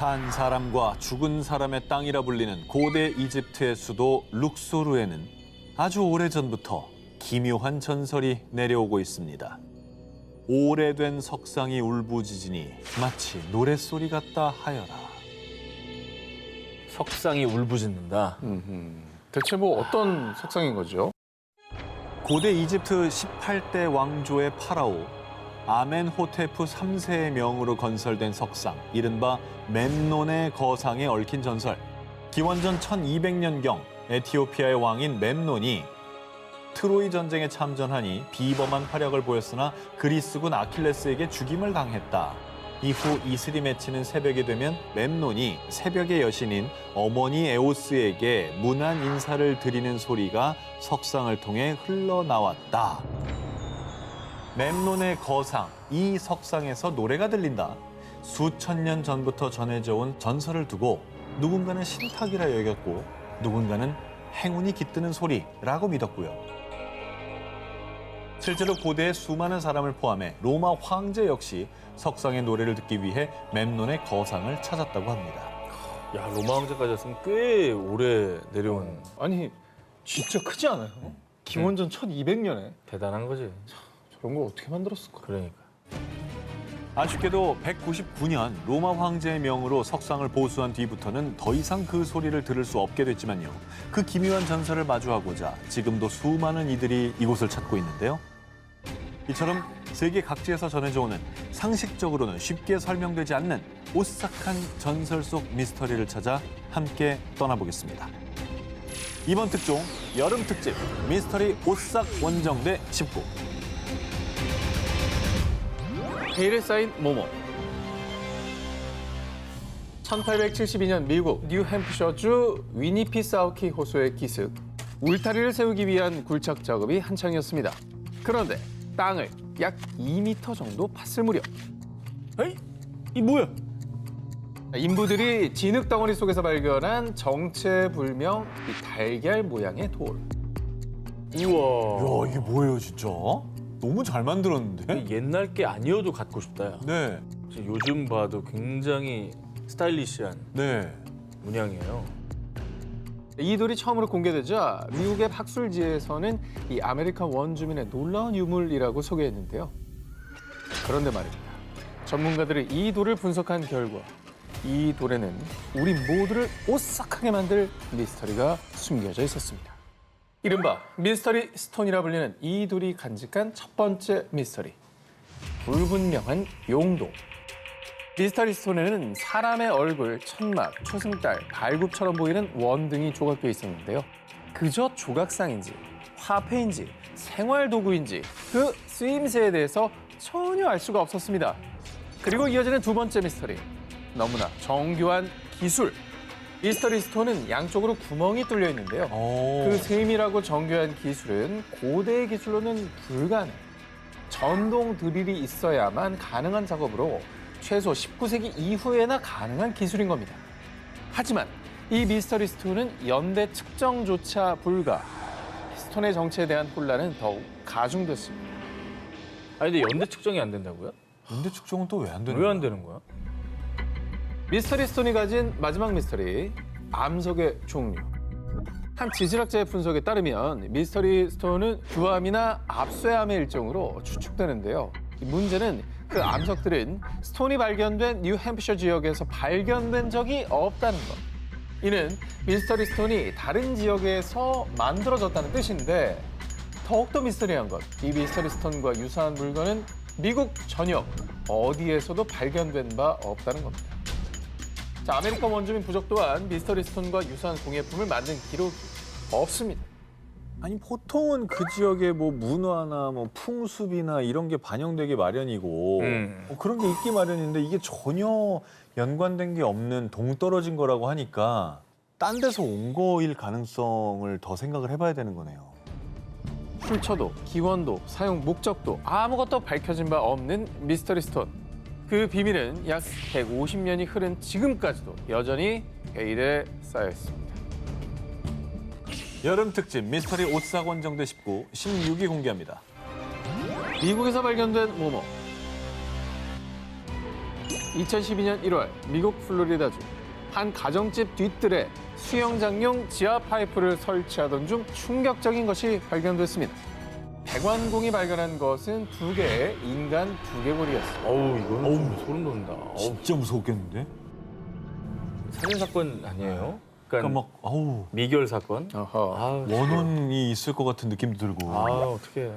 산 사람과 죽은 사람의 땅이라 불리는 고대 이집트의 수도 룩소르에는 아주 오래전부터 기묘한 전설이 내려오고 있습니다. 오래된 석상이 울부짖으니 마치 노랫소리 같다 하여라. 석상이 울부짖는다. 대체 뭐 어떤 석상인 거죠? 고대 이집트 18대 왕조의 파라오 아멘호테프 3세의 명으로 건설된 석상, 이른바 멤논의 거상에 얽힌 전설. 기원전 1200년경 에티오피아의 왕인 멤논이 트로이 전쟁에 참전하니 비범한 활약을 보였으나 그리스군 아킬레스에게 죽임을 당했다. 이후 이슬이 맺히는 새벽이 되면 멤논이 새벽의 여신인 어머니 에오스에게 문안 인사를 드리는 소리가 석상을 통해 흘러나왔다. 멤논의 거상, 이 석상에서 노래가 들린다. 수천 년 전부터 전해져 온 전설을 두고 누군가는 신탁이라 여겼고 누군가는 행운이 깃드는 소리라고 믿었고요. 실제로 고대의 수많은 사람을 포함해 로마 황제 역시 석상의 노래를 듣기 위해 멤논의 거상을 찾았다고 합니다. 야, 로마 황제까지 왔으면 꽤 오래 내려온 아니 진짜 크지 않아요? 기원전 1200년에 대단한 거지. 저런 걸 어떻게 만들었을까? 그러니까. 아쉽게도 199년 로마 황제의 명으로 석상을 보수한 뒤부터는 더 이상 그 소리를 들을 수 없게 됐지만요. 그 기묘한 전설을 마주하고자 지금도 수많은 이들이 이곳을 찾고 있는데요. 이처럼 세계 각지에서 전해져 오는 상식적으로는 쉽게 설명되지 않는 오싹한 전설 속 미스터리를 찾아 함께 떠나보겠습니다. 이번 특종 여름 특집 미스터리 오싹 원정대 19. 베일에 쌓인 모모. 1872년 미국 뉴햄프셔주 위니피사우키 호수의 기슭. 울타리를 세우기 위한 굴착 작업이 한창이었습니다. 그런데 땅을 약 2m 정도 팠을 무렵 에이? 이 뭐야? 인부들이 진흙 덩어리 속에서 발견한 정체불명 이 달걀 모양의 돌. 우와. 이야, 이게 뭐예요, 진짜? 너무 잘 만들었는데? 옛날 게 아니어도 갖고 싶다. 야. 네, 요즘 봐도 굉장히 스타일리시한 네. 문양이에요. 이 돌이 처음으로 공개되자 미국의 학술지에서는 이 아메리칸 원주민의 놀라운 유물이라고 소개했는데요. 그런데 말입니다. 전문가들이 이 돌을 분석한 결과 이 돌에는 우리 모두를 오싹하게 만들 미스터리가 숨겨져 있었습니다. 이른바 미스터리 스톤이라 불리는 이 돌이 간직한 첫 번째 미스터리. 불분명한 용도. 미스터리 스톤에는 사람의 얼굴, 천막, 초승달, 발굽처럼 보이는 원등이 조각되어 있었는데요. 그저 조각상인지, 화폐인지, 생활도구인지 그 쓰임새에 대해서 전혀 알 수가 없었습니다. 그리고 이어지는 두 번째 미스터리. 너무나 정교한 기술. 미스터리 스톤은 양쪽으로 구멍이 뚫려 있는데요. 그 세밀하고 정교한 기술은 고대의 기술로는 불가능. 전동 드릴이 있어야만 가능한 작업으로 최소 19세기 이후에나 가능한 기술인 겁니다. 하지만 이 미스터리 스톤은 연대 측정조차 불가. 스톤의 정체에 대한 혼란은 더욱 가중됐습니다. 아니 근데 연대 측정이 안 된다고요? 연대 측정은 또 왜 안 되는 왜 거야? 안 되는 거야? 미스터리 스톤이 가진 마지막 미스터리, 암석의 종류. 한 지질학자의 분석에 따르면 미스터리 스톤은 규암이나 압쇠암의 일종으로 추측되는데요. 문제는 그 암석들은 스톤이 발견된 뉴햄프셔 지역에서 발견된 적이 없다는 것. 이는 미스터리 스톤이 다른 지역에서 만들어졌다는 뜻인데 더욱더 미스터리한 것. 이 미스터리 스톤과 유사한 물건은 미국 전역 어디에서도 발견된 바 없다는 겁니다. 자, 아메리칸 원주민 부족 또한 미스터리 스톤과 유사한 공예품을 만든 기록이 없습니다. 아니 보통은 그 지역에 뭐 문화나 뭐 풍습이나 이런 게 반영되기 마련이고 뭐 그런 게 있기 마련인데 이게 전혀 연관된 게 없는 동떨어진 거라고 하니까 딴 데서 온 거일 가능성을 더 생각을 해봐야 되는 거네요. 출처도, 기원도, 사용 목적도 아무것도 밝혀진 바 없는 미스터리 스톤. 그 비밀은 약 150년이 흐른 지금까지도 여전히 베일에 쌓여 있습니다. 여름 특집 미스터리 오싹 원정대 19, 16위 공개합니다. 미국에서 발견된 모모. 2012년 1월 미국 플로리다주 한 가정집 뒤뜰에 수영장용 지하 파이프를 설치하던 중 충격적인 것이 발견됐습니다. 백완공이 발견한 것은 2개의 인간 두개골이었습니다. 어우, 이거는 좀 소름 돋는다. 진짜 무서웠겠는데? 살인 사건 아니에요? 그러니까 그러니까 막 아우 미결 사건? 어허. 아우, 원혼이 있을 것 같은 느낌도 들고. 아, 어떡해.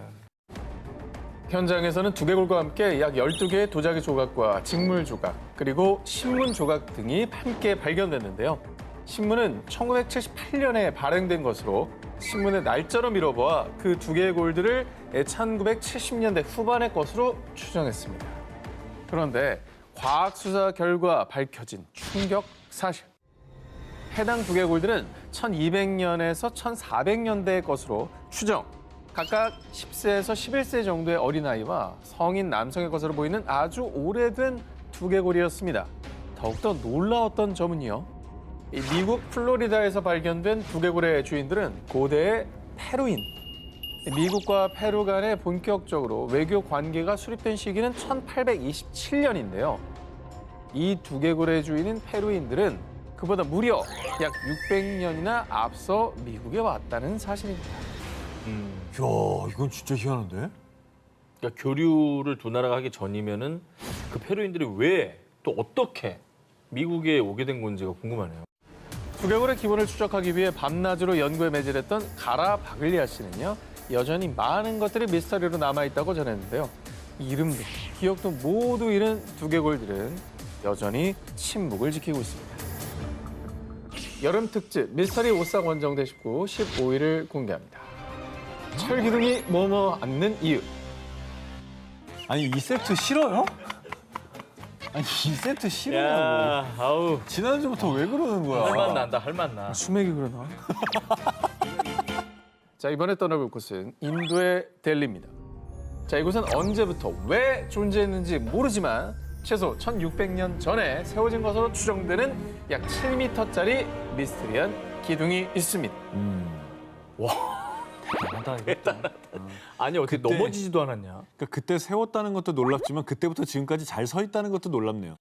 현장에서는 두개골과 함께 약 12개의 도자기 조각과 직물 조각, 그리고 신문 조각 등이 함께 발견됐는데요. 신문은 1978년에 발행된 것으로 신문의 날짜로 미뤄보아 그 두개골들을 1970년대 후반의 것으로 추정했습니다. 그런데 과학 수사 결과 밝혀진 충격 사실. 해당 두개골들은 1200년에서 1400년대의 것으로 추정. 각각 10세에서 11세 정도의 어린아이와 성인 남성의 것으로 보이는 아주 오래된 두개골이었습니다. 더욱더 놀라웠던 점은요. 이 미국 플로리다에서 발견된 두개골의 주인들은 고대의 페루인. 미국과 페루 간에 본격적으로 외교 관계가 수립된 시기는 1827년인데요. 이 두개골의 주인인 페루인들은 그보다 무려 약 600년이나 앞서 미국에 왔다는 사실입니다. 야, 이건 진짜 희한한데? 그러니까 교류를 두 나라가 하기 전이면은 그 페루인들이 왜 또 어떻게 미국에 오게 된 건지가 궁금하네요. 두개골의 기본을 추적하기 위해 밤낮으로 연구에 매진했던 가라 바글리아 씨는요. 여전히 많은 것들이 미스터리로 남아있다고 전했는데요. 이름도 기억도 모두 잃은 두개골들은 여전히 침묵을 지키고 있습니다. 여름 특집 미스터리 오싹 원정대 19 15일을 공개합니다. 철기둥이 머머 않는 이유. 아니 이 세트 싫어요? 아니 이 세트 싫어요. 야, 아우. 지난주부터 왜 그러는 거야? 할맛 난다, 할맛 나. 수맥이 그러나? 자, 이번에 떠나볼 곳은 인도의 델리입니다. 자, 이곳은 언제부터 왜 존재했는지 모르지만 최소 1600년 전에 세워진 것으로 추정되는 약 7m짜리 미스테리한 기둥이 있습니다. 대단하다. 아니, 어떻게 그때- 넘어지지도 않았냐? 그러니까 그때 세웠다는 것도 놀랍지만 그때부터 지금까지 잘 서 있다는 것도 놀랍네요.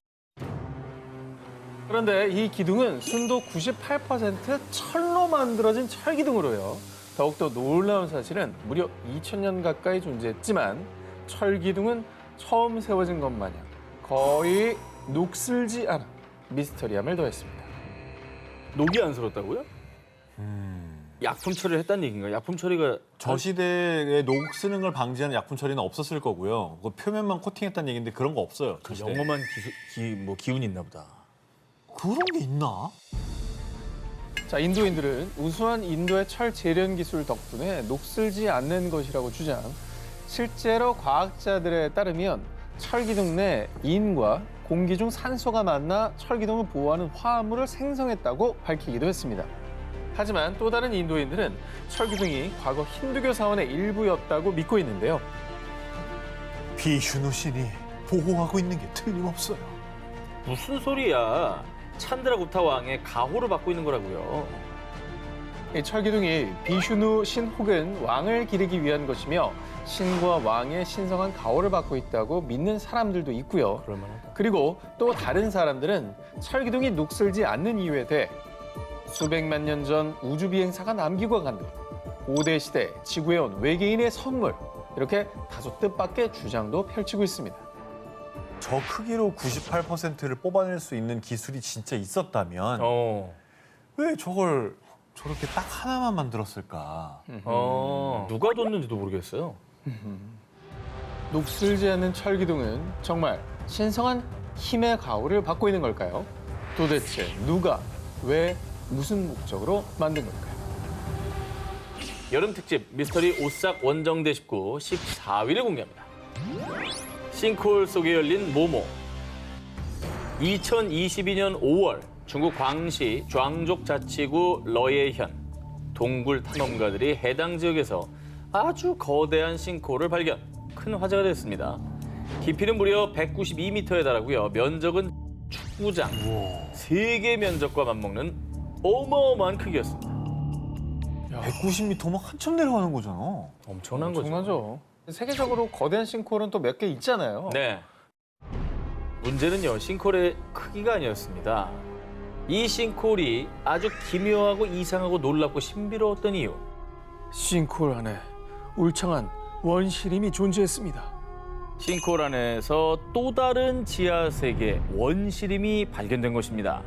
그런데 이 기둥은 순도 98% 철로 만들어진 철기둥으로요. 더욱더 놀라운 사실은 무려 2000년 가까이 존재했지만 철기둥은 처음 세워진 것 마냥 거의 녹슬지 않아 미스터리함을 더했습니다. 녹이 안 슬었다고요? 약품 처리를 했다는 얘기인가요? 약품 처리가 저 시대에 녹 쓰는 걸 방지하는 약품 처리는 없었을 거고요. 그 표면만 코팅했다는 얘기인데 그런 거 없어요. 저 시대에. 영험한 기운이 있나 보다. 그런 게 있나? 자, 인도인들은 우수한 인도의 철 재련 기술 덕분에 녹슬지 않는 것이라고 주장. 실제로 과학자들에 따르면 철기둥 내 인과 공기 중 산소가 만나 철기둥을 보호하는 화합물을 생성했다고 밝히기도 했습니다. 하지만 또 다른 인도인들은 철기둥이 과거 힌두교 사원의 일부였다고 믿고 있는데요. 비슈누 신이 보호하고 있는 게 틀림없어요. 무슨 소리야? 찬드라구타 왕의 가호를 받고 있는 거라고요. 이 철기둥이 비슈누 신 혹은 왕을 기리기 위한 것이며 신과 왕의 신성한 가호를 받고 있다고 믿는 사람들도 있고요. 그럴만하다. 그리고 또 다른 사람들은 철기둥이 녹슬지 않는 이유에 대해 수백만 년 전 우주 비행사가 남기고 간 것, 고대 시대 지구에 온 외계인의 선물, 이렇게 다소 뜻밖의 주장도 펼치고 있습니다. 저 크기로 98%를 뽑아낼 수 있는 기술이 진짜 있었다면 왜 저걸 저렇게 딱 하나만 만들었을까? 누가 뒀는지도 모르겠어요. 녹슬지 않는 철기둥은 정말 신성한 힘의 가호를 받고 있는 걸까요? 도대체 누가, 왜, 무슨 목적으로 만든 걸까요? 여름 특집 미스터리 오싹 원정대 19 14위를 공개합니다. 싱크홀 속에 열린 모모. 2022년 5월 중국 광시 좌ang족 자치구 러예현 동굴 탐험가들이 해당 지역에서 아주 거대한 싱크홀을 발견. 큰 화제가 됐습니다. 깊이는 무려 192m에 달하고요. 면적은 축구장 3개 면적과 맞먹는 어마어마한 크기였습니다. 190m 막 한참 내려가는 거잖아. 엄청난 거죠. 엄청나죠. 세계적으로 거대한 싱크홀은 또 몇 개 있잖아요. 네. 문제는요, 싱크홀의 크기가 아니었습니다. 이 싱크홀이 아주 기묘하고 이상하고 놀랍고 신비로웠던 이유. 싱크홀 안에 울창한 원시림이 존재했습니다. 싱크홀 안에서 또 다른 지하 세계 원시림이 발견된 것입니다.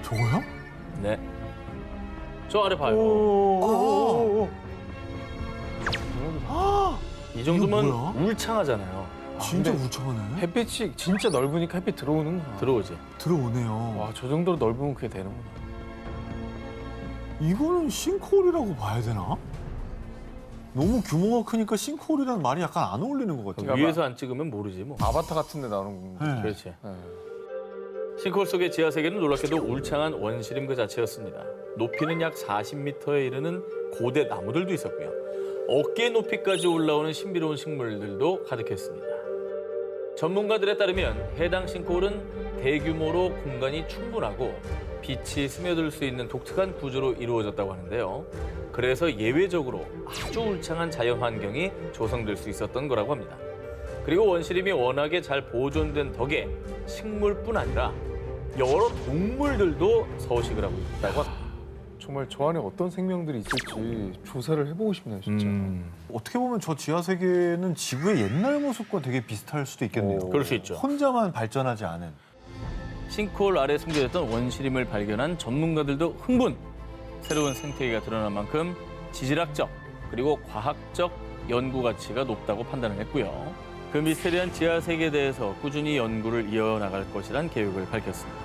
저거요? 네. 저 아래 봐요. 오. 이 정도면 이거 뭐야? 울창하잖아요. 진짜 근데 울창하네. 햇빛이 진짜 넓으니까 햇빛 들어오는구나. 들어오지. 들어오네요. 와, 저 정도로 넓으면 그게 되는구나. 이거는 싱크홀이라고 봐야 되나? 너무 규모가 크니까 싱크홀이라는 말이 약간 안 어울리는 것 같아요. 그러니까 위에서 안 찍으면 모르지 뭐. 아바타 같은 데 나오는 거. 네. 그렇지. 네. 싱크홀 속의 지하 세계는 놀랍게도 울창한 원시림 그 자체였습니다. 높이는 약 40m에 이르는 고대 나무들도 있었고요. 어깨 높이까지 올라오는 신비로운 식물들도 가득했습니다. 전문가들에 따르면 해당 싱크홀은 대규모로 공간이 충분하고 빛이 스며들 수 있는 독특한 구조로 이루어졌다고 하는데요. 그래서 예외적으로 아주 울창한 자연 환경이 조성될 수 있었던 거라고 합니다. 그리고 원시림이 워낙에 잘 보존된 덕에 식물뿐 아니라 여러 동물들도 서식을 하고 있다고 합니다. 정말 저 안에 어떤 생명들이 있을지 조사를 해보고 싶네요, 진짜. 어떻게 보면 저 지하 세계는 지구의 옛날 모습과 되게 비슷할 수도 있겠네요. 그럴 수 있죠. 혼자만 발전하지 않은. 싱크홀 아래 숨겨졌던 원시림을 발견한 전문가들도 흥분! 새로운 생태계가 드러난 만큼 지질학적 그리고 과학적 연구 가치가 높다고 판단을 했고요. 그 미스테리한 지하 세계에 대해서 꾸준히 연구를 이어나갈 것이란 계획을 밝혔습니다.